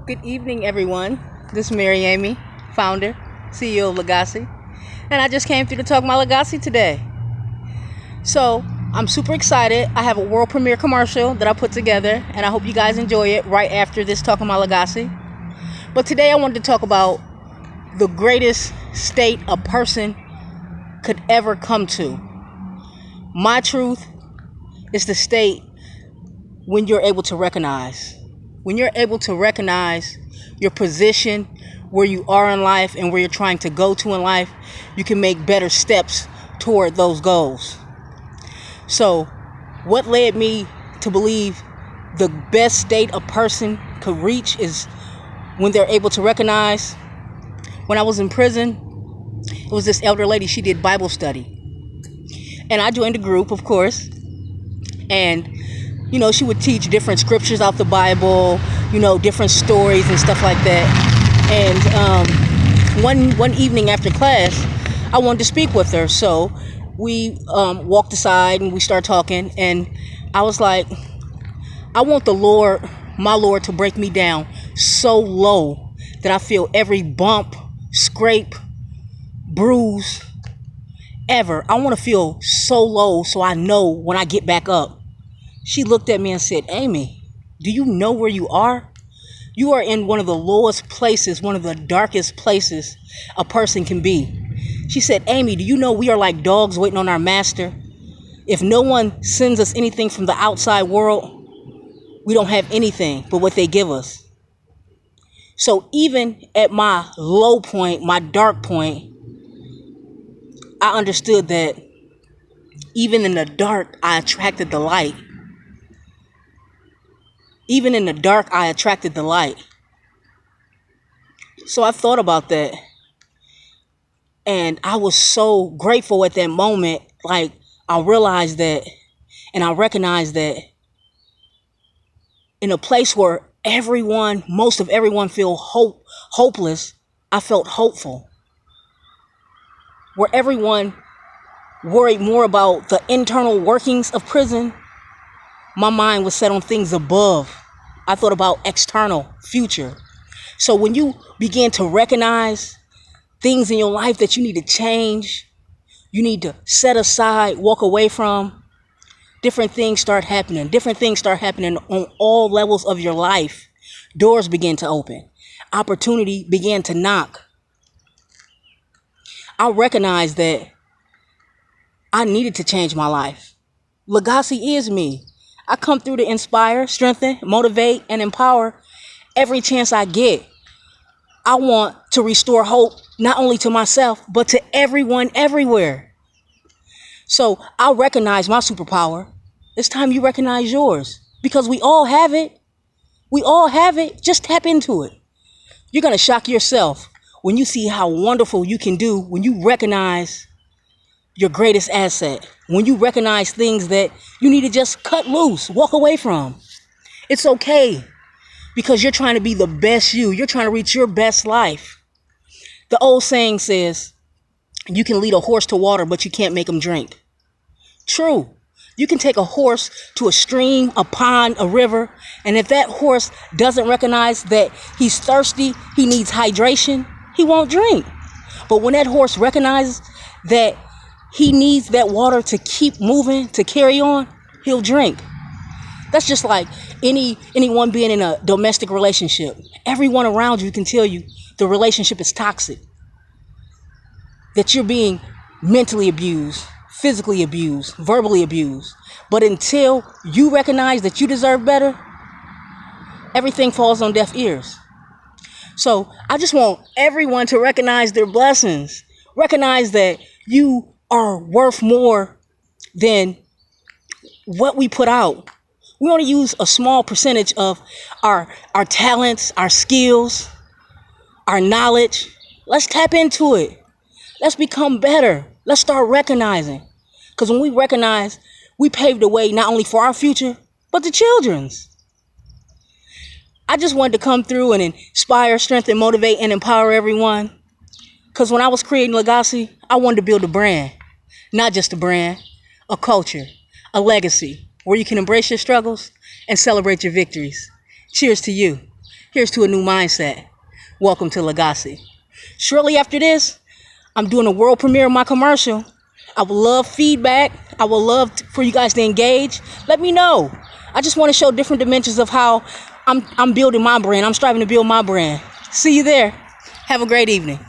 Good evening, everyone. This is Mary Amy, founder, CEO of LeGacci, and I just came through to talk my LeGacci today. So I'm super excited. I have a world premiere commercial that I put together, and I hope you guys enjoy it right after this talk of my LeGacci. But today I wanted to talk about the greatest state a person could ever come to. My truth is the state when you're able to recognize. When you're able to recognize your position, where you are in life and where you're trying to go to in life, you can make better steps toward those goals. So what led me to believe the best state a person could reach is when they're able to recognize. When I was in prison, it was this elder lady, she did Bible study. And I joined a group, of course, and she would teach different scriptures out the Bible, different stories and stuff like that. And one evening after class, I wanted to speak with her. So we walked aside and we started talking. And I was like, I want my Lord, to break me down so low that I feel every bump, scrape, bruise ever. I want to feel so low so I know when I get back up. She looked at me and said, Amy, do you know where you are? You are in one of the lowest places, one of the darkest places a person can be. She said, Amy, do you know we are like dogs waiting on our master? If no one sends us anything from the outside world, we don't have anything but what they give us. So even at my low point, my dark point, I understood that even in the dark, I attracted the light. Even in the dark, I attracted the light. So I thought about that. And I was so grateful at that moment. Like, I realized that, and I recognized that in a place where most of everyone feel hopeless, I felt hopeful. Where everyone worried more about the internal workings of prison, my mind was set on things above. I thought about external, future. So when you begin to recognize things in your life that you need to change, you need to set aside, walk away from, different things start happening. Different things start happening on all levels of your life. Doors begin to open. Opportunity began to knock. I recognized that I needed to change my life. LeGacci is me. I come through to inspire, strengthen, motivate, and empower every chance I get. I want to restore hope not only to myself, but to everyone everywhere. So I recognize my superpower. It's time you recognize yours, because we all have it. We all have it. Just tap into it. You're going to shock yourself when you see how wonderful you can do when you recognize your greatest asset. When you recognize things that you need to just cut loose, walk away from. It's okay, because you're trying to be the best you. You're trying to reach your best life. The old saying says, you can lead a horse to water, but you can't make him drink. True. You can take a horse to a stream, a pond, a river, and if that horse doesn't recognize that he's thirsty, he needs hydration, he won't drink. But when that horse recognizes that he needs that water to keep moving, to carry on, he'll drink. That's just like anyone being in a domestic relationship. Everyone around you can tell you the relationship is toxic. That you're being mentally abused, physically abused, verbally abused. But until you recognize that you deserve better, everything falls on deaf ears. So I just want everyone to recognize their blessings. Recognize that you are worth more than what we put out. We only use a small percentage of our talents, our skills, our knowledge. Let's tap into it. Let's become better. Let's start recognizing. Because when we recognize, we pave the way not only for our future, but the children's. I just wanted to come through and inspire, strengthen, motivate, and empower everyone. Because when I was creating LeGacci, I wanted to build a brand. Not just a brand, a culture, a legacy, where you can embrace your struggles and celebrate your victories. Cheers to you. Here's to a new mindset. Welcome to LeGacci. Shortly after this, I'm doing a world premiere of my commercial. I would love feedback. I would love for you guys to engage. Let me know. I just want to show different dimensions of how I'm building my brand. I'm striving to build my brand. See you there. Have a great evening.